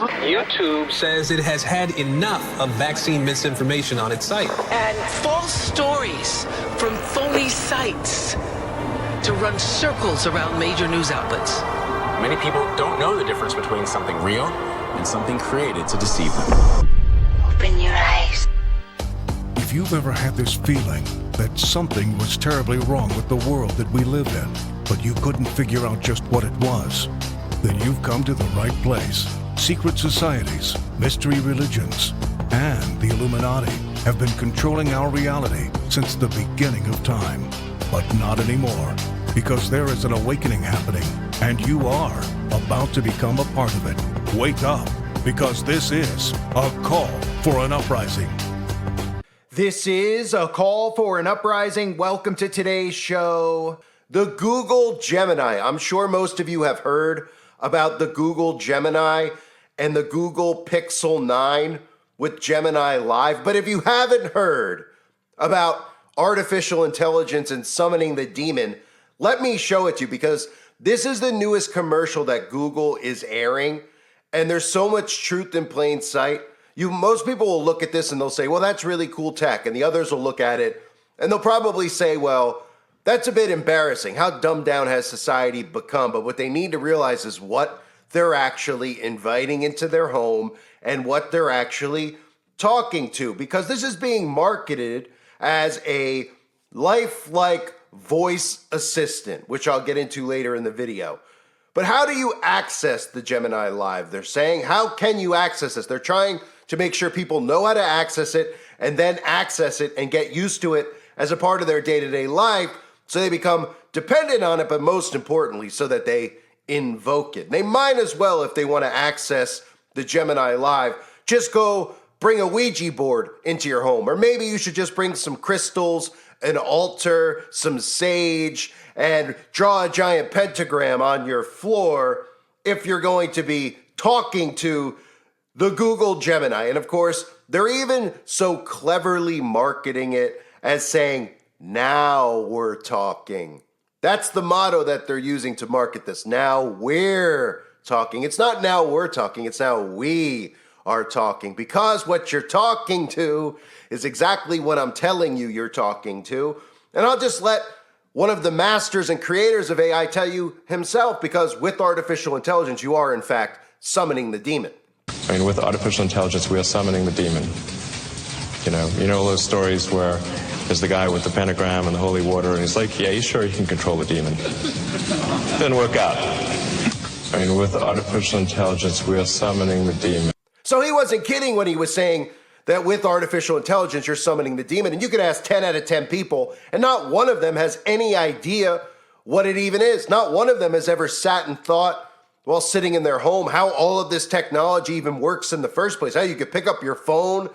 YouTube says it has had enough of vaccine misinformation on its site. And false stories from phony sites to run circles around major news outlets. Many people don't know the difference between something real and something created to deceive them. Open your eyes. If you've ever had this feeling that something was terribly wrong with the world that we live in, but you couldn't figure out just what it was, then you've come to the right place. Secret societies, mystery religions, and the Illuminati have been controlling our reality since the beginning of time. But not anymore, because there is an awakening happening, and you are about to become a part of it. Wake up, because this is a call for an uprising. This is a call for an uprising. Welcome to today's show. The Google Gemini. I'm sure most of you have heard about the Google Gemini and the Google Pixel 9 with Gemini Live. But if you haven't heard about artificial intelligence and summoning the demon, let me show it to you, because this is the newest commercial that Google is airing, and there's so much truth in plain sight. Most people will look at this and they'll say, well, that's really cool tech. And the others will look at it and they'll probably say, well, that's a bit embarrassing. How dumbed down has society become? But what they need to realize is what they're actually inviting into their home and what they're actually talking to, because this is being marketed as a lifelike voice assistant, which I'll get into later in the video. But how do you access the Gemini Live? They're saying, how can you access this? They're trying to make sure people know how to access it and then access it and get used to it as a part of their day-to-day life, so they become dependent on it, but most importantly, so that they invoke it. They might as well, if they want to access the Gemini Live, just go bring a Ouija board into your home. Or maybe you should just bring some crystals, an altar, some sage, and draw a giant pentagram on your floor if you're going to be talking to the Google Gemini. And of course, they're even so cleverly marketing it as saying, now we're talking. That's the motto that they're using to market this. Now we're talking. It's not now we're talking, it's now we are talking, because what you're talking to is exactly what I'm telling you you're talking to. And I'll just let one of the masters and creators of AI tell you himself, because with artificial intelligence, you are in fact summoning the demon. I mean, with artificial intelligence, we are summoning the demon. You know those stories where there's the guy with the pentagram and the holy water, and he's like, yeah, you sure you can control the demon? Didn't work out. I mean, with artificial intelligence, we are summoning the demon. So he wasn't kidding when he was saying that with artificial intelligence, you're summoning the demon. And you could ask 10 out of 10 people, and not one of them has any idea what it even is. Not one of them has ever sat and thought, while sitting in their home, how all of this technology even works in the first place. How you could pick up your phone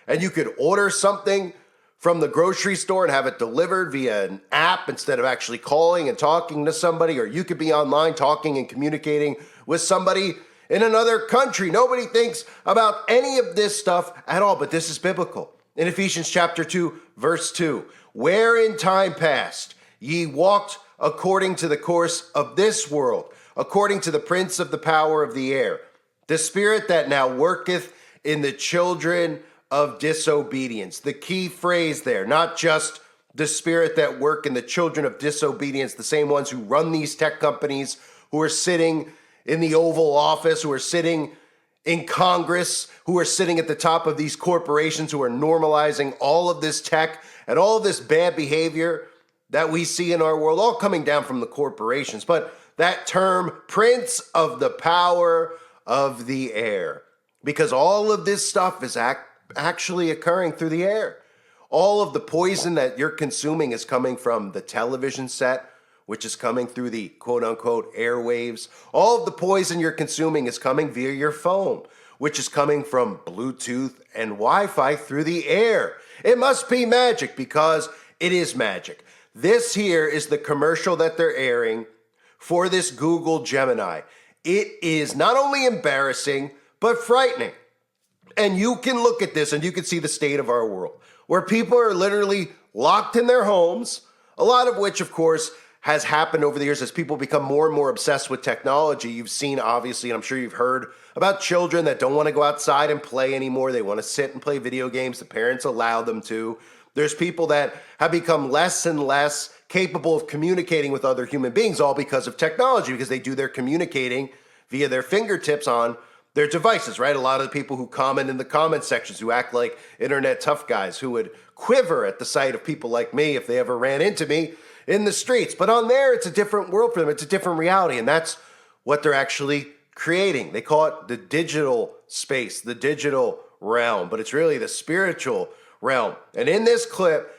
and you could order something from the grocery store and have it delivered via an app instead of actually calling and talking to somebody. Or you could be online talking and communicating with somebody in another country. Nobody thinks about any of this stuff at all, but this is biblical. In Ephesians chapter 2, verse 2, where in time past ye walked according to the course of this world, according to the prince of the power of the air, the spirit that now worketh in the children of disobedience. The key phrase there, not just the spirit that work in the children of disobedience, the same ones who run these tech companies, who are sitting in the Oval Office, who are sitting in Congress, who are sitting at the top of these corporations, who are normalizing all of this tech and all of this bad behavior that we see in our world, all coming down from the corporations. But that term, prince of the power of the air, because all of this stuff is actually occurring through the air. All of the poison that you're consuming is coming from the television set, which is coming through the quote-unquote airwaves. All of the poison you're consuming is coming via your phone, which is coming from Bluetooth and Wi-Fi through the air. It must be magic, because it is magic. This here is the commercial that they're airing for this Google Gemini. It is not only embarrassing, but frightening. And you can look at this and you can see the state of our world, where people are literally locked in their homes, a lot of which, of course, has happened over the years as people become more and more obsessed with technology. You've seen, obviously, and I'm sure you've heard about children that don't want to go outside and play anymore. They want to sit and play video games. The parents allow them to. There's people that have become less and less capable of communicating with other human beings, all because of technology, because they do their communicating via their fingertips on their devices, right? A lot of the people who comment in the comment sections, who act like internet tough guys, who would quiver at the sight of people like me if they ever ran into me in the streets. But on there, it's a different world for them. It's a different reality, and that's what they're actually creating. They call it the digital space, the digital realm, but it's really the spiritual realm. And in this clip,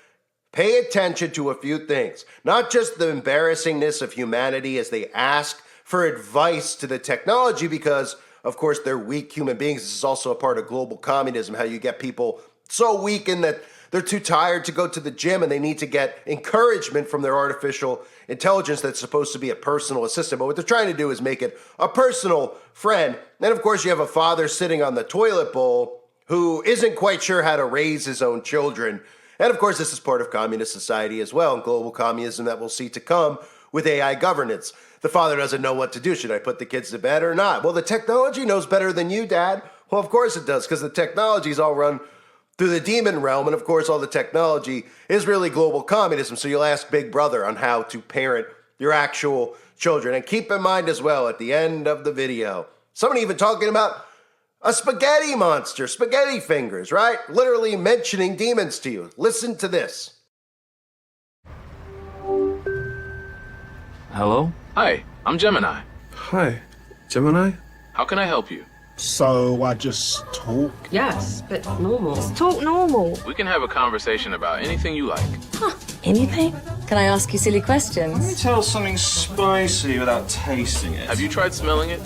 pay attention to a few things, not just the embarrassingness of humanity as they ask for advice to the technology, because of course they're weak human beings. This is also a part of global communism, how you get people so weakened that they're too tired to go to the gym and they need to get encouragement from their artificial intelligence that's supposed to be a personal assistant. But what they're trying to do is make it a personal friend. Then of course you have a father sitting on the toilet bowl who isn't quite sure how to raise his own children. And of course, this is part of communist society as well, and global communism that we'll see to come with AI governance. The father doesn't know what to do. Should I put the kids to bed or not? Well, the technology knows better than you, Dad. Well, of course it does, because the technology is all run through the demon realm, and of course all the technology is really global communism. So you'll ask Big Brother on how to parent your actual children. And keep in mind as well, at the end of the video, somebody even talking about a spaghetti monster, spaghetti fingers, right? Literally mentioning demons to you. Listen to this. Hello? Hi, I'm Gemini. Hi, Gemini? How can I help you? So I just talk? Yes, but normal. Just talk normal. We can have a conversation about anything you like. Anything? Can I ask you silly Let me questions? tell something spicy without tasting it. Have you tried smelling it?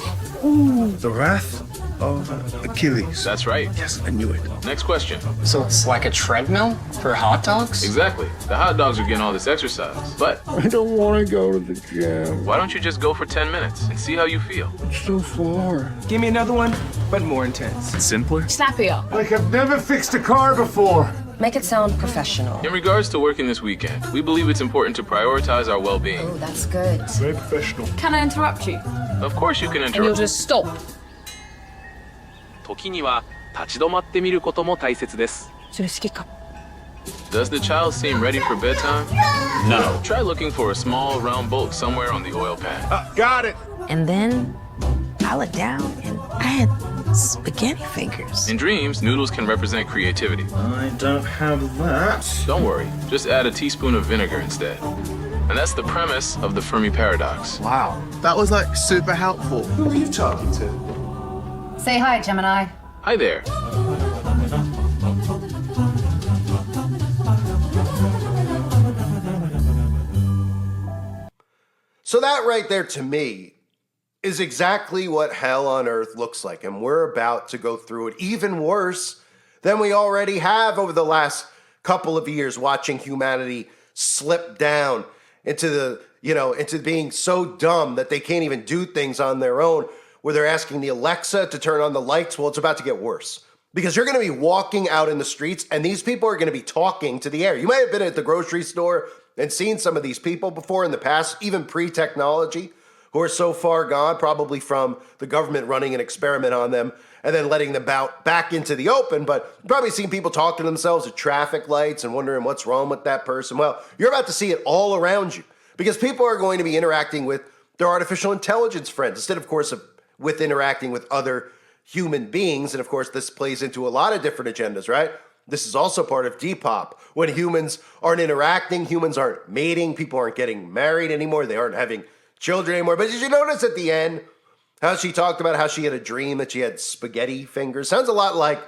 Ooh, the wrath of Achilles. That's right. Yes, I knew it. Next question. So it's like a treadmill for hot dogs? Exactly. The hot dogs are getting all this exercise. But I don't want to go to the gym. why don't you just go for 10 minutes and see how you feel? It's so far. Give me another one, but more intense. Simpler? Snappier. Like I've never fixed a car before. Make it sound professional. In regards to working this weekend, we believe it's important to prioritize our well-being. Oh, that's good. Very professional. Can I interrupt you? Of course you can And you'll interrupt. just stop. 時には立ち止まってみることも大切です。それ好きか。 Does the child seem ready for bedtime? No. Try looking for a small round bolt somewhere on the oil pan. Got it. And then pile it down, and I had spaghetti fingers. In dreams, noodles can represent creativity. I don't have that. Don't worry, just add a teaspoon of vinegar instead. And that's the premise of the Fermi paradox. Wow, that was like super helpful. Who are you talking to? Say hi, Gemini. Hi there. So that right there to me is exactly what hell on earth looks like. And we're about to go through it even worse than we already have over the last couple of years, watching humanity slip down into the, into being so dumb that they can't even do things on their own, where they're asking the Alexa to turn on the lights. Well, it's about to get worse, because you're going to be walking out in the streets and these people are going to be talking to the air. You might have been at the grocery store and seen some of these people before in the past, even pre-technology, who are so far gone, probably from the government running an experiment on them and then letting them back into the open. But you've probably seen people talk to themselves at traffic lights and wondering what's wrong with that person. Well, you're about to see it all around you, because people are going to be interacting with their artificial intelligence friends instead, of course, with interacting with other human beings. And of course, this plays into a lot of different agendas, right? This is also part of Depop. When humans aren't interacting, humans aren't mating, people aren't getting married anymore, they aren't having children anymore. But did you notice at the end how she talked about how she had a dream that she had spaghetti fingers? Sounds a lot like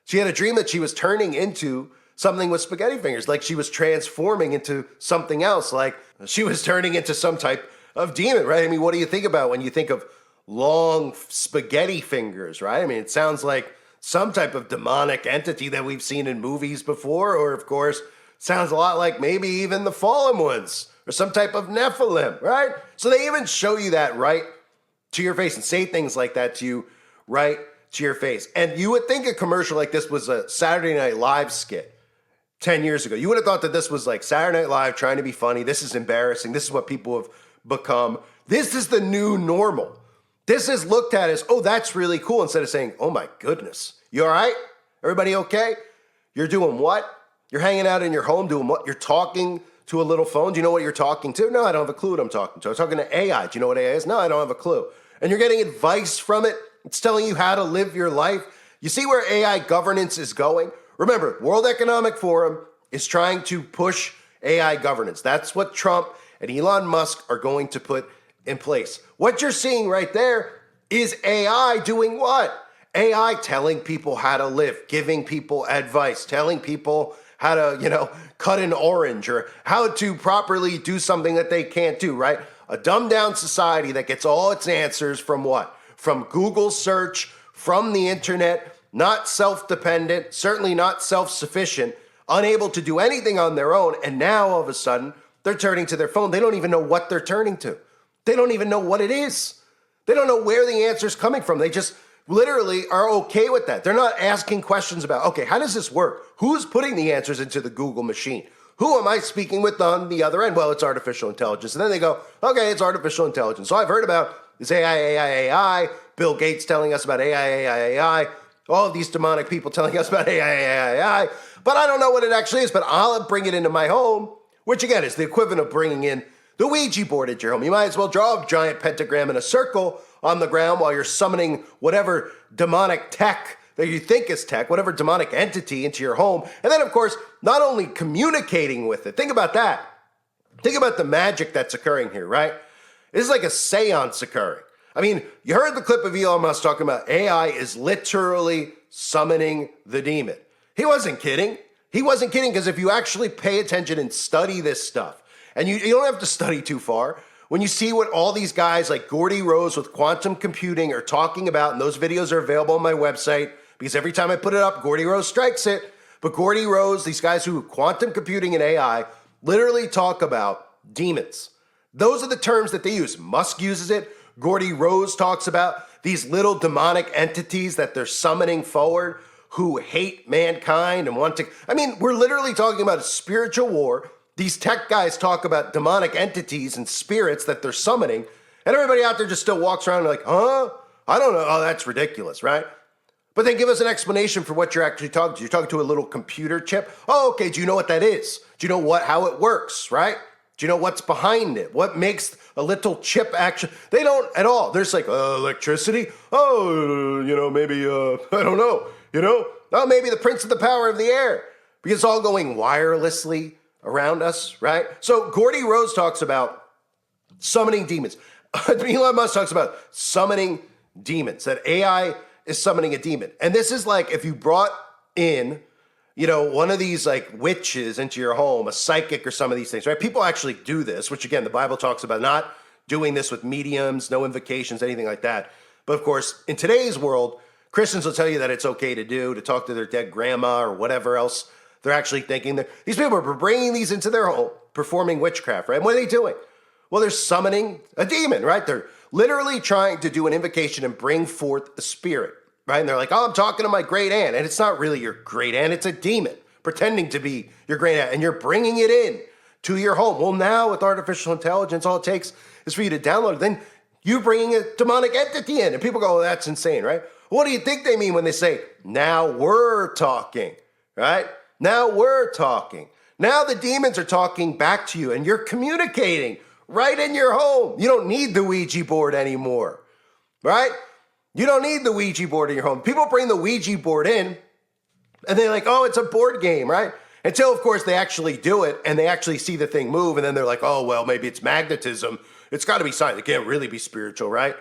she had a dream that she was turning into something with spaghetti fingers, like she was transforming into something else, like she was turning into some type of demon, right? I mean, what do you think about when you think of long spaghetti fingers, right? I mean, it sounds like some type of demonic entity that we've seen in movies before, or of course, sounds a lot like maybe even the fallen ones or some type of Nephilim, right? So they even show you that right to your face and say things like that to you right to your face. And you would think a commercial like this was a Saturday Night Live skit. 10 years ago. You would have thought that this was like Saturday Night Live trying to be funny. This is embarrassing. This is what people have become. This is the new normal. This is looked at as, oh, that's really cool, instead of saying, oh my goodness. You all right? Everybody okay? You're doing what? You're hanging out in your home doing what? You're talking to a little phone. Do you know what you're talking to? No, I don't have a clue what I'm talking to. I'm talking to AI. Do you know what AI is? No, I don't have a clue. And you're getting advice from it. It's telling you how to live your life. You see where AI governance is going? Remember, World Economic Forum is trying to push AI governance. That's what Trump and Elon Musk are going to put in place. What you're seeing right there is AI doing what? AI telling people how to live, giving people advice, telling people how to, cut an orange, or how to properly do something that they can't do, right? A dumbed down society that gets all its answers from what? From Google search, from the internet, not self-dependent, certainly not self-sufficient, unable to do anything on their own. And now all of a sudden they're turning to their phone. They don't even know what they're turning to. They don't even know what it is. They don't know where the answer's coming from. They just literally are okay with that. They're not asking questions about, okay, how does this work? Who's putting the answers into the Google machine? Who am I speaking with on the other end? Well, it's artificial intelligence. And then they go, okay, it's artificial intelligence. So I've heard about this AI, Bill Gates telling us about AI, all of these demonic people telling us about AI, but I don't know what it actually is, but I'll bring it into my home, which again is the equivalent of bringing in the Ouija board at your home. You might as well draw a giant pentagram in a circle on the ground while you're summoning whatever demonic tech that you think is tech, whatever demonic entity into your home. And then, of course, not only communicating with it. Think about that. Think about the magic that's occurring here, right? This is like a seance occurring. I mean, you heard the clip of Elon Musk talking about AI is literally summoning the demon. He wasn't kidding. He wasn't kidding, because if you actually pay attention and study this stuff, and you don't have to study too far, when you see what all these guys like Gordy Rose with quantum computing are talking about, and those videos are available on my website, because every time I put it up, Gordy Rose strikes it. But Gordy Rose, these guys who quantum computing and AI literally talk about demons. Those are the terms that they use. Musk uses it. Gordy Rose talks about these little demonic entities that they're summoning forward who hate mankind and want to. I mean, we're literally talking about a spiritual war. These tech guys talk about demonic entities and spirits that they're summoning, and everybody out there just still walks around like, huh? I don't know. Oh, that's ridiculous, right? But then give us an explanation for what you're actually talking to. You're talking to a little computer chip. Oh, okay. Do you know what that is? Do you know how it works, right? Do you know what's behind it? What makes a little chip action? They don't at all. There's like electricity. Oh, maybe, I don't know. Oh, maybe the prince of the power of the air, because it's all going wirelessly around us, right? So Gordy Rose talks about summoning demons. Elon Musk talks about summoning demons, that AI is summoning a demon. And this is like if you brought in, one of these like witches into your home, a psychic or some of these things, right? People actually do this, which again, the Bible talks about not doing this with mediums, no invocations, anything like that. But of course, in today's world, Christians will tell you that it's okay to talk to their dead grandma or whatever else they're actually thinking. These people are bringing these into their home, performing witchcraft, right? And what are they doing? Well, they're summoning a demon, right? They're literally trying to do an invocation and bring forth a spirit, right? And they're like, oh, I'm talking to my great aunt. And it's not really your great aunt. It's a demon pretending to be your great aunt. And you're bringing it in to your home. Well, now with artificial intelligence, all it takes is for you to download it. Then you're bringing a demonic entity in. And people go, oh, that's insane, right? What do you think they mean when they say, now we're talking, right? Now we're talking. Now the demons are talking back to you and you're communicating right in your home. You don't need the Ouija board anymore, right? You don't need the Ouija board in your home. People bring the Ouija board in and they're like, oh, it's a board game, right? Until, of course, they actually do it and they actually see the thing move. And then they're like, oh, well, maybe it's magnetism. It's got to be science. It can't really be spiritual, right?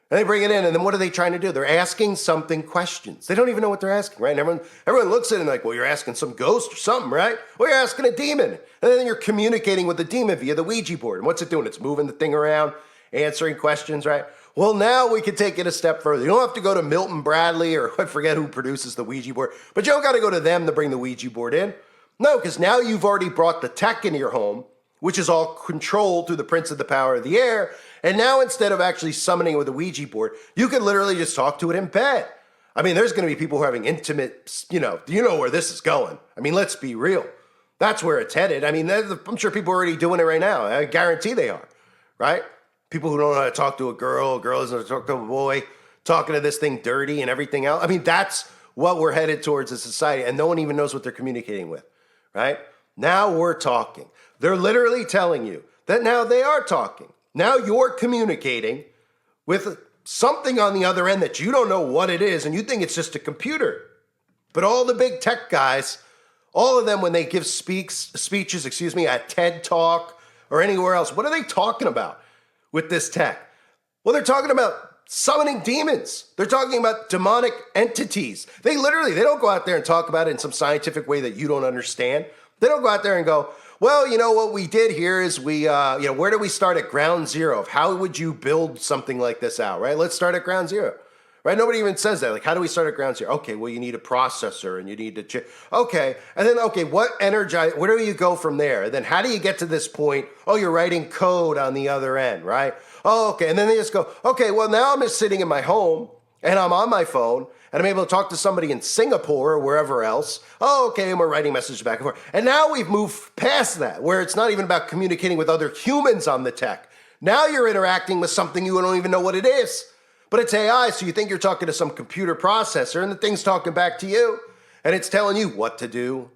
And they bring it in, and then what are they trying to do? They're asking something questions. They don't even know what they're asking, right? And everyone looks at it and like, well, you're asking some ghost or something, right? Well, you're asking a demon. And then you're communicating with the demon via the Ouija board. And what's it doing? It's moving the thing around, answering questions, right? Well, now we can take it a step further. You don't have to go to Milton Bradley, or I forget who produces the Ouija board, but you don't got to go to them to bring the Ouija board in. No, because now you've already brought the tech into your home, which is all controlled through the prince of the power of the air. And now instead of actually summoning with a Ouija board, you can literally just talk to it in bed. I mean, there's going to be people who are having intimate, you know where this is going. I mean, let's be real. That's where it's headed. I mean, I'm sure people are already doing it right now. I guarantee they are, right? People who don't know how to talk to a girl doesn't know how to talk to a boy, talking to this thing dirty and everything else. I mean, that's what we're headed towards as society, and no one even knows what they're communicating with, right? Now we're talking. They're literally telling you that now they are talking. Now you're communicating with something on the other end that you don't know what it is, and you think it's just a computer. But all the big tech guys, all of them, when they give speeches, at TED Talk or anywhere else, what are they talking about with this tech? Well, they're talking about summoning demons. They're talking about demonic entities. They don't go out there and talk about it in some scientific way that you don't understand. They don't go out there and go, well, you know, what we did here is where do we start at ground zero? How would you build something like this out, right? Let's start at ground zero, right? Nobody even says that. Like, how do we start at ground zero? Okay, well, you need a processor and you need to chip. Okay, and then, where do you go from there? And then how do you get to this point? Oh, you're writing code on the other end, right? Oh, okay, and then they just go, okay, well, now I'm just sitting in my home and I'm on my phone and I'm able to talk to somebody in Singapore or wherever else. Oh, okay, and we're writing messages back and forth. And now we've moved past that, where it's not even about communicating with other humans on the tech. Now you're interacting with something you don't even know what it is. But it's AI, so you think you're talking to some computer processor, and the thing's talking back to you, and it's telling you what to do,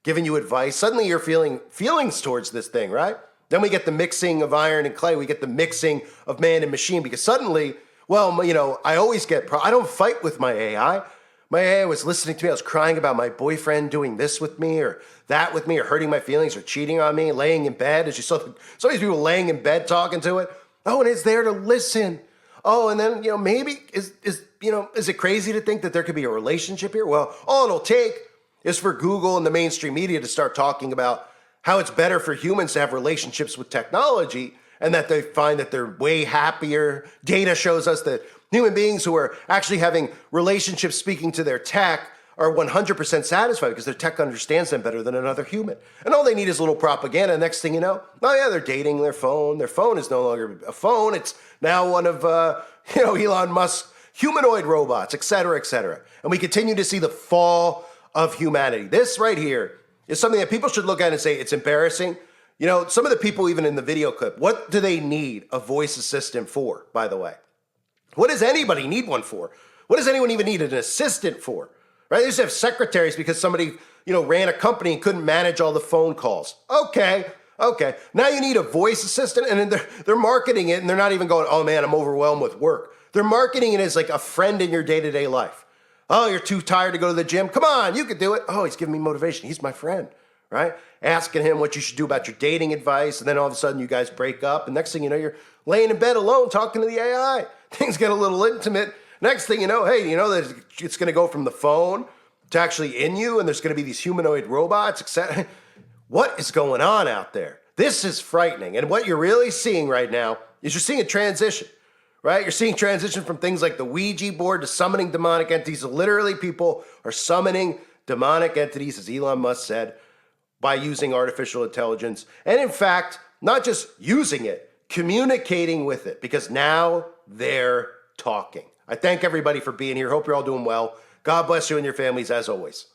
giving you advice. Suddenly you're feeling feelings towards this thing, right? Then we get the mixing of iron and clay. We get the mixing of man and machine, because suddenly, well, you know, I don't fight with my AI. My AI was listening to me. I was crying about my boyfriend doing this with me or that with me or hurting my feelings or cheating on me, laying in bed. As you saw some of these people laying in bed talking to it. Oh, and it's there to listen. Oh, and then, you know, maybe is it crazy to think that there could be a relationship here? Well, all it'll take is for Google and the mainstream media to start talking about how it's better for humans to have relationships with technology, and that they find that they're way happier. Data shows us that human beings who are actually having relationships speaking to their tech are 100% satisfied because their tech understands them better than another human. And all they need is a little propaganda. Next thing you know, oh yeah, they're dating their phone. Their phone is no longer a phone. It's now one of Elon Musk's humanoid robots, et cetera, et cetera. And we continue to see the fall of humanity. This right here is something that people should look at and say, it's embarrassing. You know, some of the people even in the video clip, what do they need a voice assistant for, by the way? What does anybody need one for? What does anyone even need an assistant for? Right? They used to have secretaries because somebody, ran a company and couldn't manage all the phone calls. Okay. Now you need a voice assistant, and they're marketing it, and they're not even going, oh man, I'm overwhelmed with work. They're marketing it as like a friend in your day-to-day life. Oh, you're too tired to go to the gym? Come on, you could do it. Oh, he's giving me motivation. He's my friend, right? Asking him what you should do about your dating advice, and then all of a sudden you guys break up, and next thing you know, you're laying in bed alone talking to the AI. Things get a little intimate. Next thing you know, hey, you know that it's going to go from the phone to actually in you, and there's going to be these humanoid robots, etc. What is going on out there? This is frightening. And what you're really seeing right now is you're seeing a transition, right? You're seeing transition from things like the Ouija board to summoning demonic entities. So literally, people are summoning demonic entities, as Elon Musk said, by using artificial intelligence. And in fact, not just using it, communicating with it, because now they're talking. I thank everybody for being here. Hope you're all doing well. God bless you and your families as always.